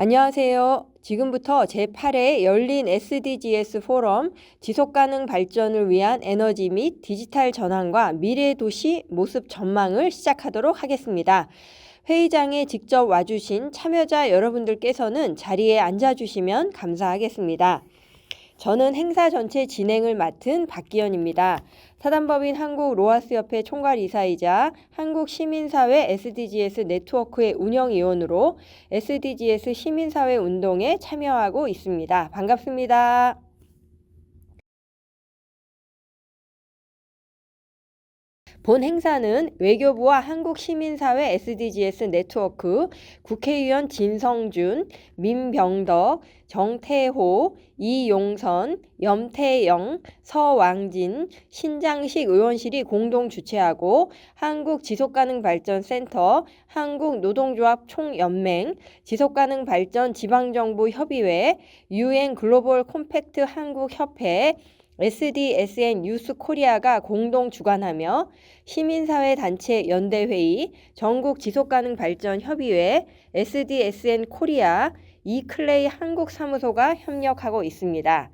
안녕하세요. 지금부터 제8회 열린 SDGs 포럼 지속가능 발전을 위한 에너지 및 디지털 전환과 미래 도시 모습 전망을 시작하도록 하겠습니다. 회의장에 직접 와주신 참여자 여러분들께서는 자리에 앉아주시면 감사하겠습니다. 저는 행사 전체 진행을 맡은 박기현입니다. 사단법인 한국로아스협회 총괄이사이자 한국시민사회 SDGs 네트워크의 운영위원으로 SDGs 시민사회 운동에 참여하고 있습니다. 반갑습니다. 본 행사는 외교부와 한국시민사회 SDGs 네트워크, 국회의원 진성준, 민병덕, 정태호, 이용선, 염태영, 서왕진, 신장식 의원실이 공동 주최하고 한국지속가능발전센터, 한국노동조합 총연맹, 지속가능발전 지방정부협의회, UN 글로벌 콤팩트 한국협회, SDSN 뉴스 코리아가 공동 주관하며 시민사회 단체 연대회의, 전국지속가능발전협의회, SDSN 코리아, 이클레이 한국사무소가 협력하고 있습니다.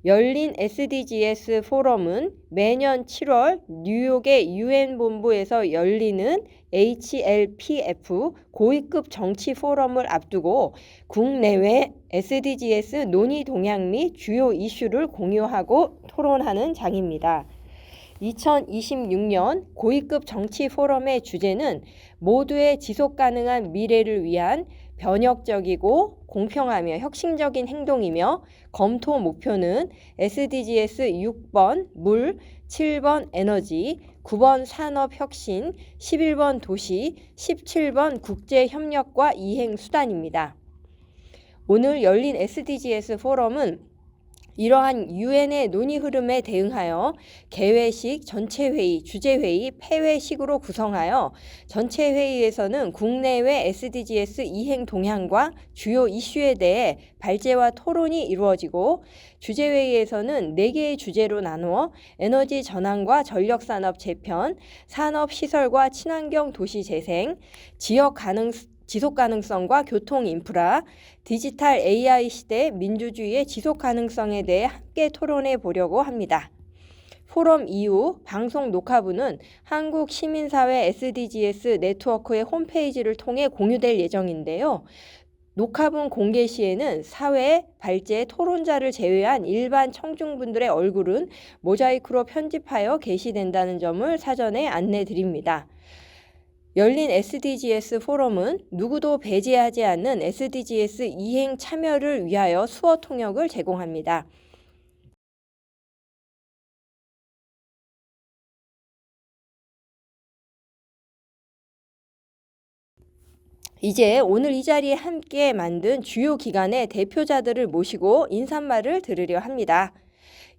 열린 SDGs 포럼은 매년 7월 뉴욕의 UN 본부에서 열리는 HLPF 고위급 정치 포럼을 앞두고 국내외 SDGs 논의 동향 및 주요 이슈를 공유하고 토론하는 장입니다. 2026년 고위급 정치 포럼의 주제는 모두의 지속가능한 미래를 위한 변혁적이고 공평하며 혁신적인 행동이며 검토 목표는 SDGs 6번 물, 7번 에너지, 9번 산업혁신, 11번 도시, 17번 국제협력과 이행수단입니다. 오늘 열린 SDGs 포럼은 이러한 UN의 논의 흐름에 대응하여 개회식, 전체회의, 주제회의, 폐회식으로 구성하여 전체 회의에서는 국내외 SDGs 이행 동향과 주요 이슈에 대해 발제와 토론이 이루어지고 주제회의에서는 4개의 주제로 나누어 에너지 전환과 전력산업 재편, 산업시설과 친환경 도시 재생, 지속 가능성과 교통 인프라, 디지털 AI 시대 민주주의의 지속 가능성에 대해 함께 토론해 보려고 합니다. 포럼 이후 방송 녹화부는 한국시민사회 SDGs 네트워크의 홈페이지를 통해 공유될 예정인데요. 녹화분 공개 시에는 사회, 발제, 토론자를 제외한 일반 청중분들의 얼굴은 모자이크로 편집하여 게시된다는 점을 사전에 안내드립니다. 열린 SDGs 포럼은 누구도 배제하지 않는 SDGs 이행 참여를 위하여 수어 통역을 제공합니다. 이제 오늘 이 자리에 함께 만든 주요 기관의 대표자들을 모시고 인사말을 들으려 합니다.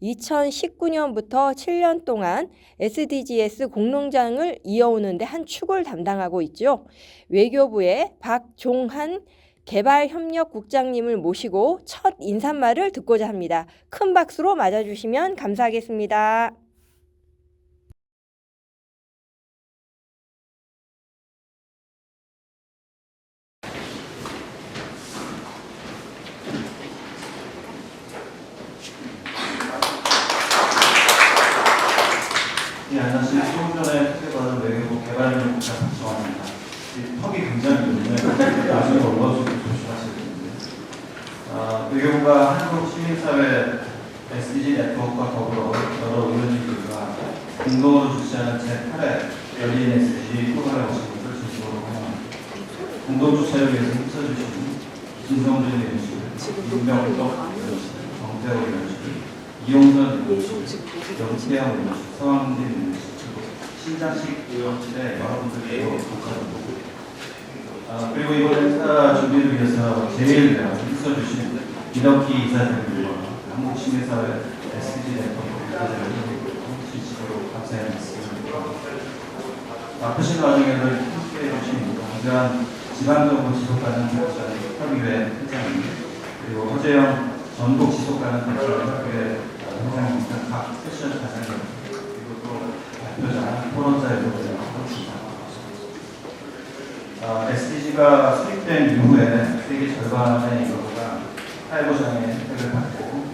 2019년부터 7년 동안 SDGs 공론장을 이어오는데 한 축을 담당하고 있죠. 외교부의 박종한 개발협력국장님을 모시고 첫 인사말을 듣고자 합니다. 큰 박수로 맞아주시면 감사하겠습니다. 네, 안녕하세요. 조금 전에 특별받은 외교부 개발협력국장 박정환입니다. 턱이 굉장히 좋은데 나중에 올라오시면 조심하셔야 되는데 외교부가 한국시민사회 SDG 네트워크와 더불어 여러 의원님들과 공동으로 주최하는 제8회 열린 SDG 프로그램에 오신 것을 진심으로 환영합니다. 공동 주최를 위해서 힘써주신 진성준 의원실, 윤병덕 의원실, 정태호 의원실, 이용선 의원실, 염태영 의원실, 서왕진 의원실, 신장식 의원실의 여러분들께 감사드립니다. 그리고 이번 행사 준비를 위해서 제일 힘써주신 이덕희 이사장님과 한국시민사회 SDG 네트워크 이사장님께 진심으로 감사의 말씀드립니다. 바쁘신 와중에도 함께해 주신 강대한 지방정부 지속가능 발전 협의회 회장님, 그리고 허재영 전국 지속가능 발전 협의회 회장님 등 각 세션 자장님, 그리고 또 대표자 토론자 여러분들 감사합니다. SDG SDG가 수립된 이후에 세계 절반의 인구가 사회보장의 혜택을 받고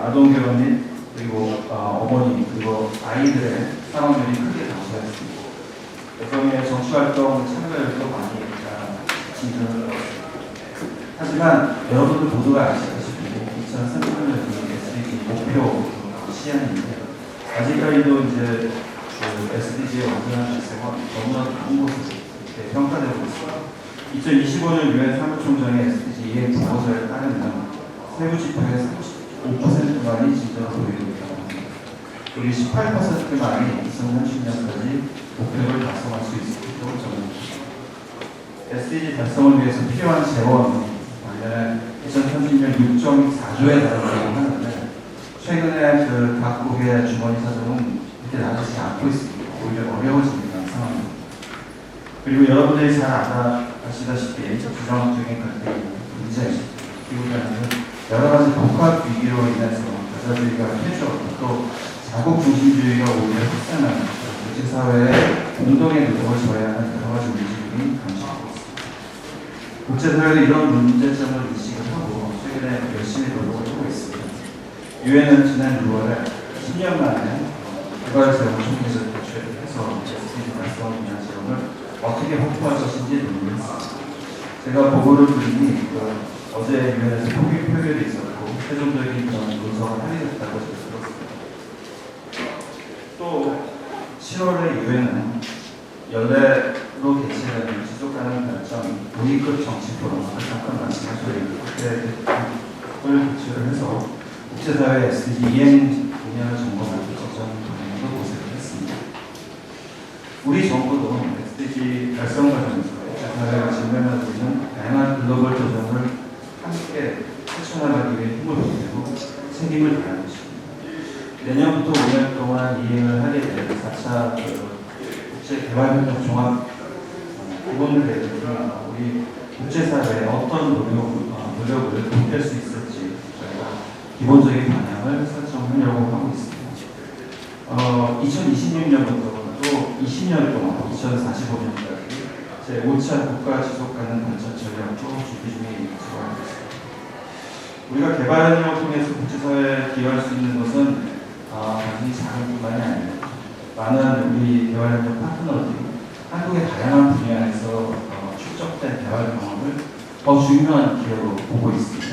아동 결혼 및 그리고 어머니 그리고 아이들의 사망률이 크게 감소했습니다. 여성의 정치활동 참가율도 많이 진전을 얻었습니다. 하지만 여러분들 모두가 아시다시피 2030년이 SDG 목표 시한인데 아직까지도 이제 그 SDG의 완전한 달성은 너무나 좋은 것으로 이렇게 평가되고 있습니다. 2025년 유엔 사무총장의 SDG 이행 보고서에 따르면 세부 지표의 35%만이 진전을 보이고 있다고 합니다. 우리 18%만이 2030년까지 목표를 달성할 수 있을 것으로 전망됩니다. SDG 달성을 위해서 필요한 재원 관련해 2030년 6.4조에 달한다고 하는데 최근에 그 각국의 주머니 사정은 이렇게 나아지지 않고 있습니다. 오히려 어려워지는 상황입니다. 그리고 여러분들이 잘 아시다시피 부정적인 갈등, 문제, 기후변화는 여러 가지 복합 위기로 인해서 여자주의가 폐지하고 또 자국 중심주의가 오히려 확산하는 국제사회의 공동의 노력을 저해하는 여러 가지 움직임이 감지되고 있습니다. 국제사회도 이런 문제점을 인식을 하고 최근에 열심히 노력을 하고 있습니다. 유엔은 지난 6월에 10년 만에 개발세원 총리를 개최해서 SDG 달성을 위한 지원을 어떻게 확보할 것인지 논의했습니다. 제가 보고를 드리니 어제 유엔에서 표결이 있었고 최종적인 그런 문서가 확인됐다고 들었습니다. 또 7월에 유엔은 연례로 개최하는 지속가능 발전 고위급 정치 포럼 잠깐 말씀하셨는데 그걸 개최를 해서 국제사회 SDG 이행 분야를 점검하는 적정 방향으로 모색을 했습니다. 우리 정부도 SDG 달성 과정에서 국제사회가 직면하고 있는 다양한 글로벌 도전을 함께 실천하기 위해 힘을 보태고 책임을 다하고 있습니다. 내년부터 5년 동안 이행을 하게 될 4차 국제개발협력 종합 기본 계획은 우리 국제사회에 어떤 노력을 보탤 수 있을지 저희가 기본적인 방향을 설정하려고 하고 있습니다. 2026년부터 또 20년 동안 2045년까지 제5차 국가 지속가능 발전 전략도 준비 중에 있습니다. 우리가 개발협력을 통해서 국제사회에 기여할 수 있는 것은 단지 자금뿐만이 아닙니다. 많은 우리 개발협력 파트너들이 한국의 다양한 분야에서 축적된 개발 경험을 더 중요한 기여로 보고 있습니다.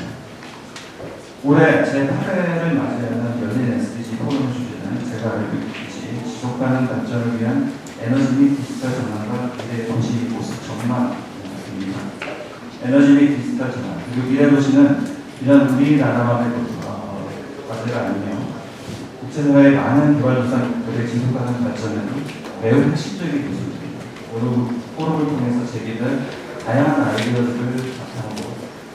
올해 제8회를 맞이하는 열린 SDG 포럼 주제는 제가 알고 있듯이 지속가능 발전을 위한 에너지 및 디지털 전환과 미래 도시 모습 전망입니다. 에너지 및 디지털 전환 그리고 미래 도시는 이런 우리나라만의 과제가 아니며 국제사회의 많은 개발도상국들의 지속가능 발전에는 매우 핵심적인 요소입니다. 포럼을 통해서 제기된 다양한 아이디어들을 바탕으로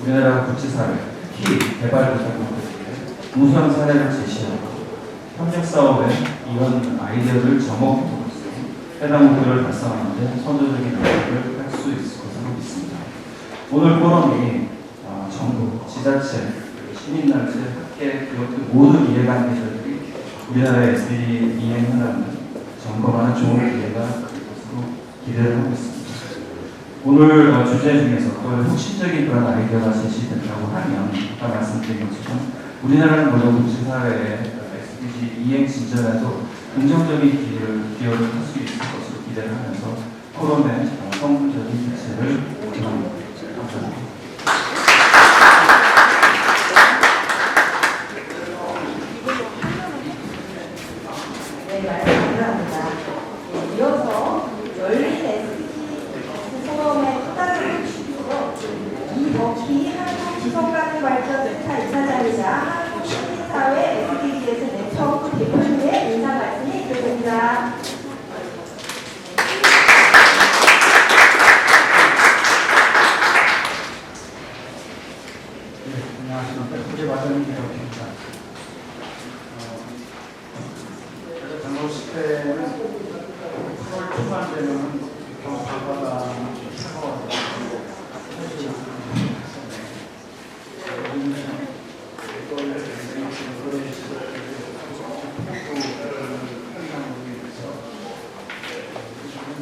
우리나라 국제사회, 특히 개발도상국들에게 우수한 사례를 제시하고 협력사업에 이런 아이디어를 접목함으로써 해당 목표를 달성하는 데 선도적인 노력을 할 수 있을 것으로 믿습니다. 오늘 포럼이 정부, 지자체, 시민단체, 학계, 그리고 모든 이해관계자들이 우리나라의 SDG 이행 현황을 점검하는 좋은 기회가 될 것으로 기대를 하고 있습니다. 오늘 주제 중에서 또 혁신적인 그런 아이디어가 제시된다고 하면 아까 말씀드린 것처럼 우리나라는 물론 국제사회의 SDG 이행 진전에도 긍정적인 기여를 할 수 있을 것으로 기대를 하면서 포럼의 성공적인 개최를 기원합니다. 감사합니다. 네, 말씀 감사합니다. 이어서 열린 SDG 포럼의 또 다른 취지로 이덕희 한국 지속가능 발전 2차 이사장이자 한국 시민사회 SDGs 네트워크 대표님의 인사 말씀이 있겠습니다. 안녕하십니까. 구제과장님 이덕희입니다. 장로 10회는 8월 초반 되면 경찰과가 차가워서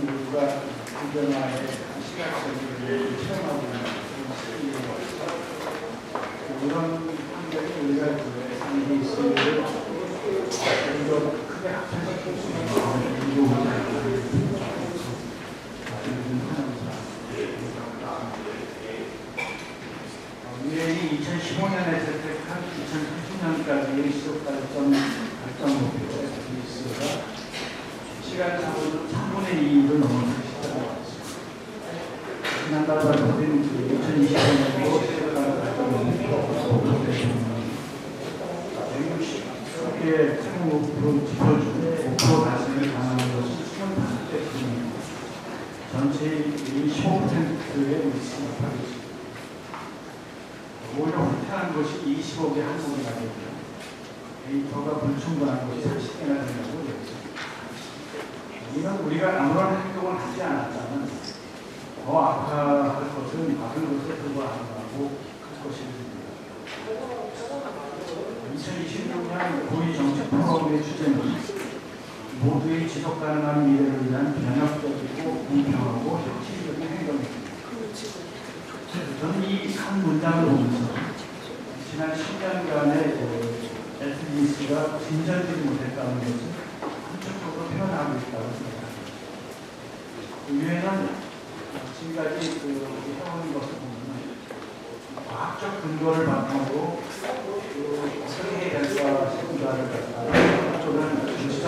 우리가 안전화의 시각적인 이런 환경이 우리가 SDGs를 좀 크게 확산시킬 수 있는 유엔이 2015년에 채택한 2030년까지의 지속 발전 목표 SDGs가 시간상으로 3분의 2를 넘어서 시작하고 있습니다. 지난달 발표된 2025년도 지속 발전 목표 160개 세부 목표로 짚어준 목표 달성을 가능한 것은 25개뿐입니다. 전체의 15%의 위치를 하고 있습니다. 오히려 후퇴한 것이 25개 항목이나 되고요. 데이터가 불충분한 것이 30개나 된다고 되어 있습니다. 이는 우리가 아무런 행동을 하지 않았다면 더 악화할 것은 막은 것에 불과하다고 할 것입니다. 2026년 고위 정책 포럼의 주제는 모두의 지속 가능한 미래를 위한 변혁적이고 공평하고 혁신적인 행동입니다. 저는 이 한 문장을 보면서 지난 10년간의 SDGs가 진전되지 못했다는 것을 한쪽으로 표현하고 있다고 생각합니다. 유엔은 지금까지 해온 것을 보면 과학적 근거를 바탕으로 어떻게 해야 될까 생각을 갖다가 한쪽은 정치적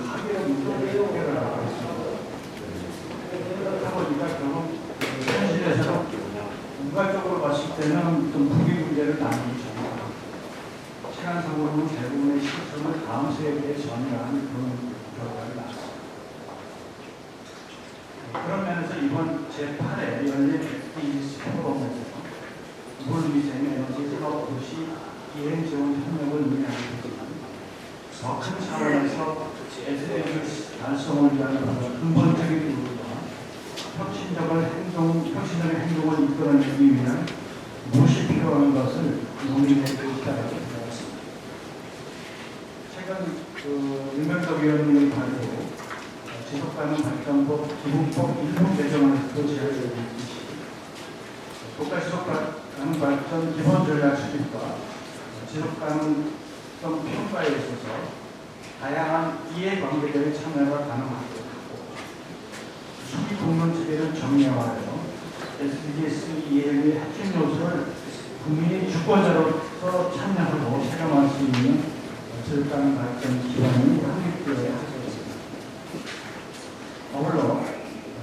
합의의 문제를 해결하고 있습니다. 그렇다 보니까 결국 현실에서는 인간적으로 봤을 때는 좀 국위 문제를 나누죠. 시간상으로는 대부분의 시점을 다음 세대에 전이하는 그런 결과를 낳았습니다. 그런 면에서 이번 제8회 열린 SDGs 포럼에서 물미생 에너지 산업 도시 기행 지원 협력을 논의하게 되지만 더 큰 차원에서 SDGs 달성을 위한 근본적인 노력과 혁신적인 행동을 이끌어내기 위한 무엇이 필요한 것을 논의해 주시다고 생각합니다. 최근 윤명덕 위원님의 발표 지속가능 발전법 기본법 일부 개정안에서도 제안되고 있듯이 국가 지속가능 발전 기본 전략 수립과 지속가능성 평가에 있어서 다양한 이해관계자의 참여가 가능하고 수기 공론 체계를 정리화하여 SDGs 이해의 핵심 요소를 국민의 주권자로서 참여하고 체감할 수 있는 지속가능 발전 기반이 확립되어야 하겠습니다. 아울러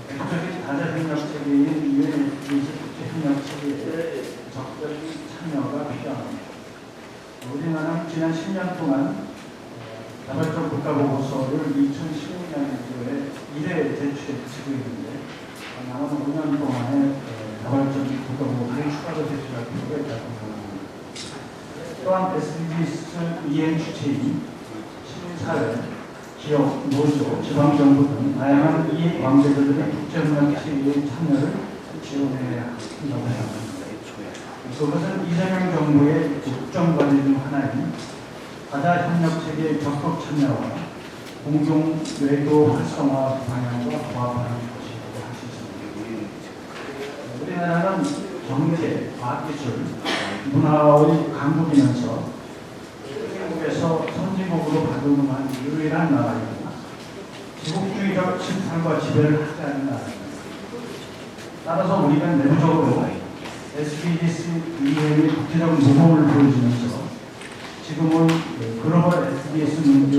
대표적인 다자협력 체계인 유엔 SDGs 국제협력 체계에 적극적인 참여가 필요합니다. 우리나라는 지난 10년 동안 자발적 국가보고서를 2016년도에 1회 제출에 그치고 있는데 남은 5년 동안에 자발적 국가보고서를 추가로 제출할 필요가 있다고 생각합니다. 또한 SDGs 이행 주체인 시민사회, 기업, 노조, 지방정부 등 다양한 이해관계자들의 국제협력 체계의 참여를 지원해야 한다고 생각합니다. 그것은 이재명 정부의 국정과제 중 하나인 다자협력체계의 적극 참여와 공동 외교 활성화 방향과 부합하는 것이라고 할 수 있습니다. 우리나라는 경제, 과학기술, 문화의 강국이면서 세계에서 선진국으로 발돋움한 유일한 나라입니다. 지국주의적 침탈과 지배를 하지 않는 나라입니다. 따라서 우리가 내부적으로 SDGs 이해의 국제적 모범을 보여주면서 지금은 글로벌 SDGs 문제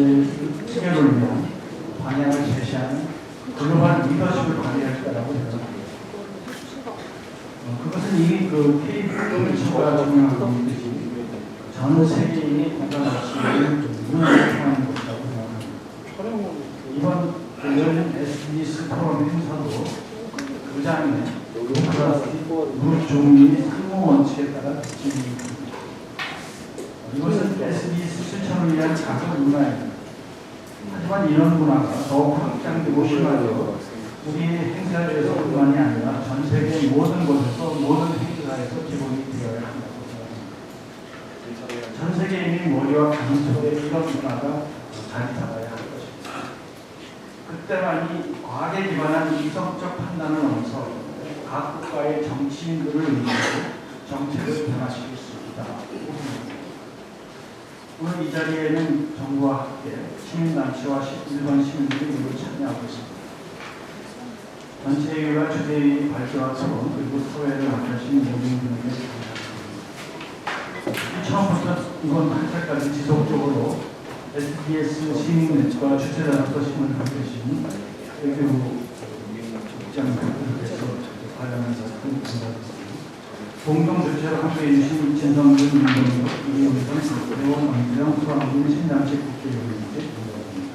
해결을 위한 방향을 제시하는 글로벌 리더십을 발휘할 거라고 생각합니다. 그것은 이미 K-플로리처가 증명하고 있듯이 전 세계인이 공감할 수 있는 문화를 통하는 것이라고 생각합니다. 이번 열린 SDGs 포럼 행사도 그 장에 무종이 상호원칙에 따라 진행됩니다. 이것은 SDGs 실천을 위한 작은 문화입니다. 하지만 이런 문화가 더욱 확장되고 심화되어 우리 행사에서뿐만이 아니라 전 세계 모든 곳에서 모든 행사에서 기본이 되어야 한다고 생각합니다. 전 세계인의 머리와 가슴속에 이런 문화가 자리 잡아야 할 것입니다. 그때만이 과학에 기반한 이성적 판단을 넘어서 각 국가의 정치인들을 의미하고 정책을 변화시킬 수 있다. 오늘 이 자리에는 정부와 함께 시민단체와 일반 시민들이 모두 참여하고 있습니다. 전체회의와 주대회의 발표와 토론 그리고 소회를 맡으신 모든 분에게 감사드립니다. 처음부터 이번 한차까지 지속적으로 SBS 시민넷과 주최자로서 힘을 갖고 계신 외교부 국장님께서 관련해서 큰 감사드립니다. 공동 주최로 함께해 주신 진성준 민정국 이용선 대원 왕정 소방군 신단체 국회의원님께 감사드립니다.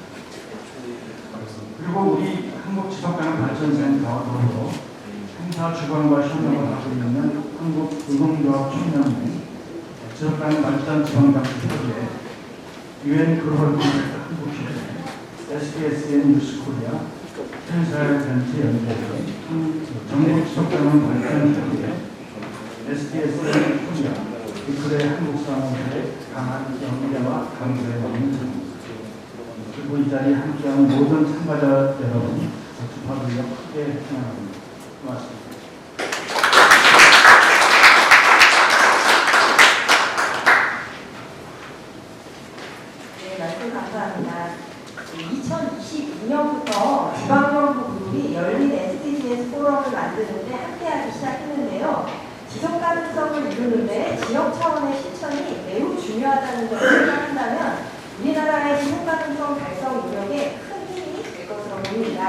그리고 우리 한국지속가능발전센터와 더불어 행사 주관과 협력을 하고 있는 한국의공조합 총연맹 지속가능발전 지방장치협의회 UN 글로벌 프로젝트 한국협회 SBSN 뉴스코리아 현사연대연대 정부 지속가능발전협의회 SBSN 코리아 이클의 한국상업의 강한 연대와 강조에 맞는 점 그리고 이 자리에 함께하는 모든 참가자 여러분 주파를 크게 환영합니다. 고맙습니다. 네, 말씀 감사합니다. 2022년부터 지방정부 그룹이 열린 SDGs 포럼을 만드는데 함께하기 시작했는데요. 지속 가능성을 이루는데 지역 차원의 실천이 매우 중요하다는 점을 생각한다면 우리나라의 지속 가능성 달성 노력에 큰 힘이 될 것으로 보입니다.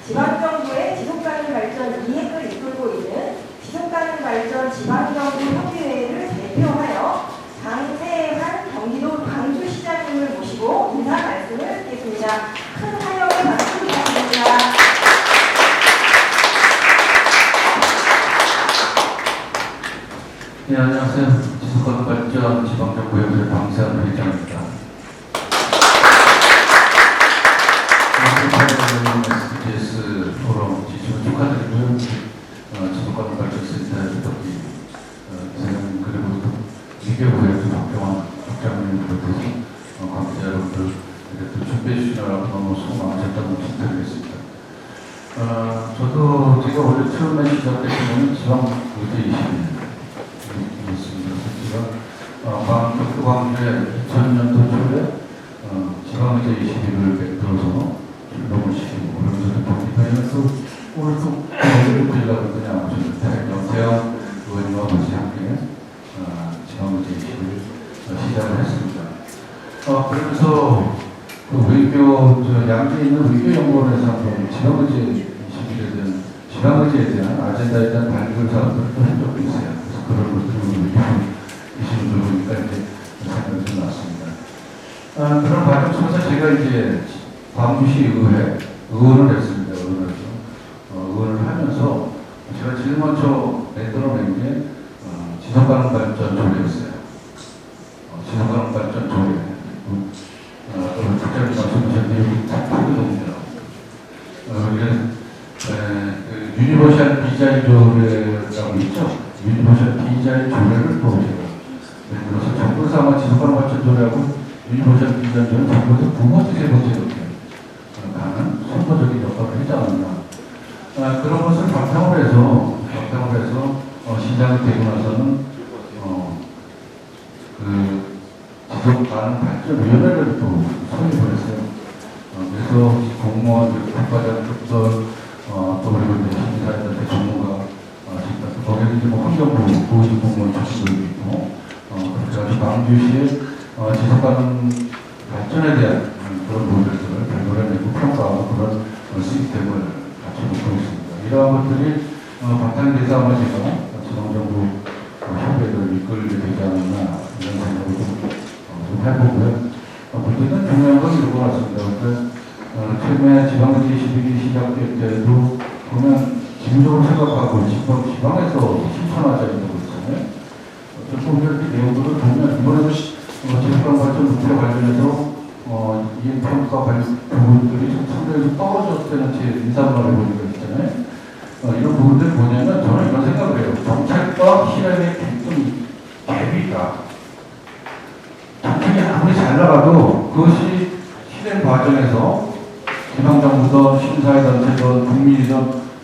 지방정부의 지속 가능 발전 이행을 이끌고 있는 지속 가능 발전 지방정부 협의회를 대표하여 강세한 경기도 광주시장님을 모시고 인사 말씀을 듣겠습니다. 큰 환영의 박수 부탁드립니다. 네, 안녕하세요. 지속가능발전 지방정부협의회 방세한 회장입니다. SDGs 포럼 지지를 축하드리고요. 지속가능발전센터의 부탁드립니다. 이사장님 그리고 위교부의 박경환 국장님을 비롯해서 관계자 여러분들 이렇게 준비해 주시느라고 너무 수고 많으셨다고 말씀드리겠습니다. 저도 제가 원래 처음에 시작했을 때는 지방의회 20년 광주에 2000년도 초에 지방의회 21을 들어서 출범을 시키고 그러면서 경기도에서 오늘 또 어디를 보려고 그냥 오셨는데 영태영 의원님과 같이 함께 지방의회 20을 시작을 했습니다. 그러면서 그 외교 양주에 있는 외교연구원에서 지방의회 21에 대한 지방의회에 대한 아젠다에 대한 발굴 사업들을 또 한 적도 있어요. 그래서 그런 것들을 이시는 들어보니까 이제 생각이 좀 났습니다. 그런 과정 속에서 제가 이제 광주시 의회 의원을 했습니다. 의원을 하면서 제가 제일 먼저 내걸어낸 게 지속가능 발전 조례였어요. 지속가능 발전 조례. 국장님 말씀하셨는데 여기 크거든요. 유니버셜 비자의 조례라고 있죠. 유니버셜 비자의 조례를 또 제가 그래서 정부에서 아마 지속가능 발전 조례하고 유니버셜 비자의 조례는 정부에서 두 번째, 세 번째 이렇게 가는 선도적인 역할을 하지 않았나. 그런 것을 바탕으로 해서 시장이 되고 나서는 지속가능 발전위원회를 또 설립을 했어요. 그래서 공무원, 국가장급들, 또 그리고 이제 시민사회단체 전문가, 거기에 이제 뭐 환경부, 보호직 공무원 출신들도 있고, 그래서 광주시의 지속가능 발전에 대한 그런 모델들을 발굴해내고 평가하고 그런 시스템을 갖춰놓고 있습니다. 이러한 것들이 바탕이 돼서 아마 제가 지방정부 협의를 이끌게 되지 않았나 이런 생각을 좀 해보고요. 문제는 중요한 건 이런 것 같습니다. 처음에 지방의회 21이 시작될 때도 보면 기본적으로 생각하고 지방에서 실천하자 이런 거 있잖아요. 좀 이렇게 내용들을 보면 이번에도 지속가능 발전 목표 관련해서 이행평가 부분들이 상당히 떨어졌을 때는 제 인사말을 보니까 있잖아요. 이런 부분들 뭐냐면 저는 이런 생각을 해요. 정책과 실행의 좀 갭이 있다. 정책이 아무리 잘 나가도 그것이 실행 과정에서 지방정부든 시민사회단체든 국민이든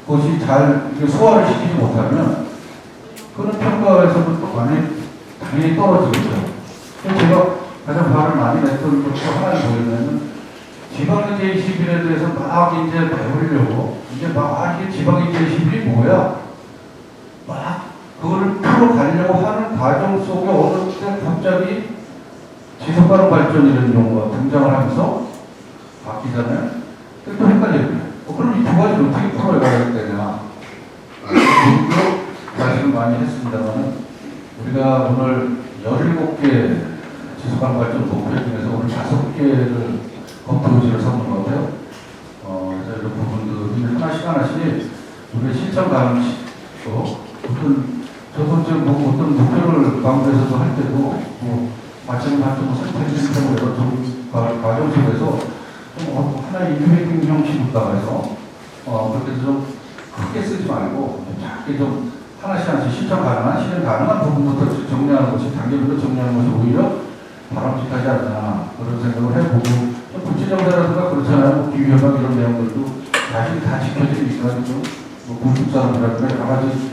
그것이 잘 소화를 시키지 못하면 그런 평가에서도 당연히 떨어지겠죠. 제가 가장 화를 많이 냈던 것도 하나는 뭐였냐면 지방인재 21에 대해서 막 이제 배우려고 이제 막 이게 지방인재 21이 뭐야? 막 그거를 풀어가려고 하는 과정 속에 어느 때 갑자기 지속가능 발전이라는 용어가 등장을 하면서 바뀌잖아요. 또 헷갈려요. 그럼 이 두 가지를 어떻게 풀어가야 되냐? 사실은 많이 했습니다만 우리가 오늘 17개 지속가능 발전 목표 중에서 오늘 5개를 검토지를 삼는 것 같아요. 그래서 이런 부분들을 하나씩 우리가 실천 가능식도 저도 지금 어떤 목표를 방문해서도 할 때도 마찬가지로 선택 여러 과정 속에서 좀 하나의 유행 형식으로 해서 그렇게 좀 크게 쓰지 말고 작게 좀 하나씩 실천 가능한 실현 가능한 부분부터 정리하는 것이 단계별로 정리하는 것이 오히려 바람직하지 않나 그런 생각을 해보고 국제정세라든가 그렇잖아요. 기후협약 이런 내용들도 사실 다 지켜지니까 좀 군축사람이라든가 여러 가지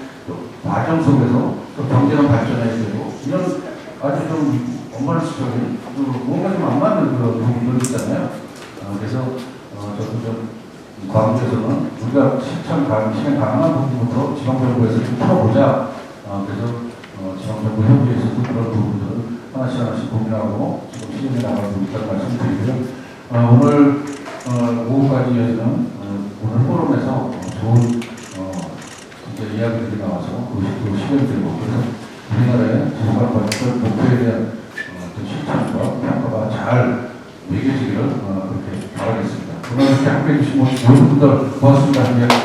과정 속에서 또 경제는 발전해야 되고 이런 아주 좀 엄마수적인 뭔가 좀 안 맞는 그런 부분들 있잖아요. 그래서 저도 좀 과학에서는 우리가 실천 가능, 실행 가능한 부분부터 지방정부에서 좀 풀어보자. 그래서 지방정부 협의에서도 그런 부분들을 하나씩 고민하고 지금 실행해 나가고 있다는 말씀드리고요. 오늘 오후까지 이어지는 오늘 포럼에서 좋은 진짜 이야기들이 나와서 그것이 또 실현되고 그래서 우리나라의 지속가능 발전 목표에 대한 실천과 평가가 잘 매겨지기를 그렇게 바라겠습니다. 오늘 이렇게 함께해 주신 모든 분들 고맙습니다.